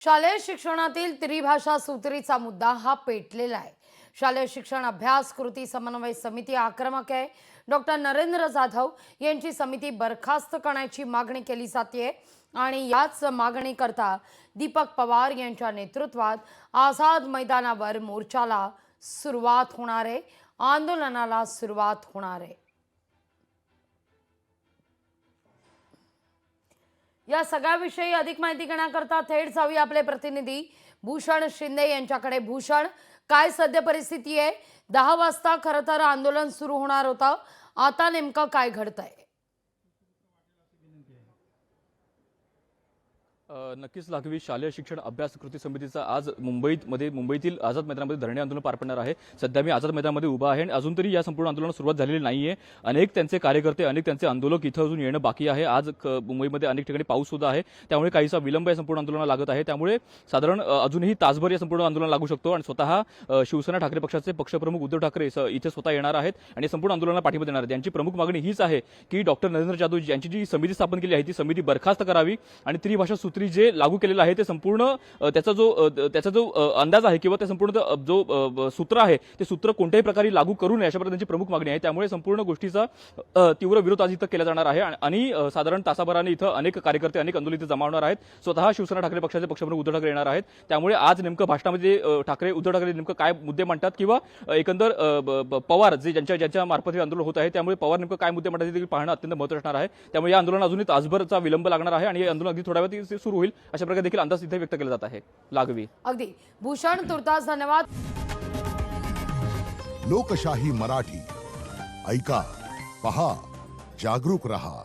शालेय शिक्षणातील त्रिभाषा सूत्रीचा मुद्दा हा पेटलेला आहे। शालेय शिक्षण अभ्यास कृती समन्वय समिती आक्रमक आहे। डॉक्टर नरेंद्र जाधव यांची समिती बरखास्त करण्याची मागणी केली जाते आणि याच मागणी करता दीपक पवार यांच्या नेतृत्वात आझाद मैदानावर मोर्चाला सुरुवात होणार आहे, आंदोलनाला सुरुवात होणार आहे। या सगळ्याविषयी अधिक माहिती घेण्याकरता थेट जाऊया आपले प्रतिनिधी भूषण शिंदे यांच्याकडे। भूषण, काय सध्या परिस्थिती आहे? 10 वाजता खरं तर आंदोलन सुरू होणार होतं, आता नेमकं काय घडतंय? नक्कीच लागवी शालेय शिक्षण अभ्यास कृती समितीचा आज मुंबईतील आझाद मैदानामध्ये धरणे आंदोलन पार पडणार आहे। सध्या मी आझाद मैदानामध्ये उभा आहे आणि अजून तरी या संपूर्ण आंदोलनाला सुरुवात झालेली नाहीये। अनेक त्यांचे कार्यकर्ते, अनेक त्यांचे आंदोलक इथं अजून येणं बाकी आहे। आज मुंबईमध्ये अनेक ठिकाणी पाऊस सुद्धा आहे, त्यामुळे काहीसा विलंब या संपूर्ण आंदोलनाला लागत आहे। त्यामुळे साधारण अजूनही तासभर या संपूर्ण आंदोलन लागू शकतो आणि स्वतः शिवसेना ठाकरे पक्षाचे पक्षप्रमुख उद्धव ठाकरे इथे स्वतः येणार आहेत आणि संपूर्ण आंदोलनाला पाठिंबा देणार आहेत। यांची प्रमुख मागणी हीच आहे की डॉक्टर नरेंद्र जाधव यांची जी समिती स्थापन केली आहे ती समिती बरखास्त करावी आणि त्रिभाषा सूत्री जे लागू केलेलं आहे ते संपूर्ण त्याचा जो अंदाज आहे किंवा ते संपूर्ण जो सूत्र आहे ते सूत्र कोणत्याही प्रकारे लागू करू नये अशा प्रकारची प्रमुख मागणी आहे। त्यामुळे संपूर्ण गोष्टीचा तीव्र विरोध आज इथं केला जाणार आहे आणि साधारण तासाभराने इथं अनेक कार्यकर्ते, अनेक आंदोलक जमा होणार आहेत। स्वतः शिवसेना ठाकरे पक्षाचे पक्षप्रमुख उद्धव ठाकरे येणार आहेत। त्यामुळे आज नेमकं भाषणामध्ये उद्धव ठाकरे नेमकं काय मुद्दे मांडतात किंवा एकंदर पवार जे ज्यांच्या मार्फत हे आंदोलन होत आहे त्यामुळे पवार नेमकं काय मुद्दे मांडतात ते पाहणं अत्यंत महत्त्वाचं असणार आहे। त्यामुळे या आंदोलन अजूनही तासभरचा विलंब लागणार आहे आणि हे आंदोलन अगदी थोड्या वेळात सुरू होईल अशा प्रकारे देखील अंदाज इथे व्यक्त केला जात आहे। लागवी अगदी भूषण, तुर्तास धन्यवाद। लोकशाही मराठी ऐका, पहा, जागरूक रहा।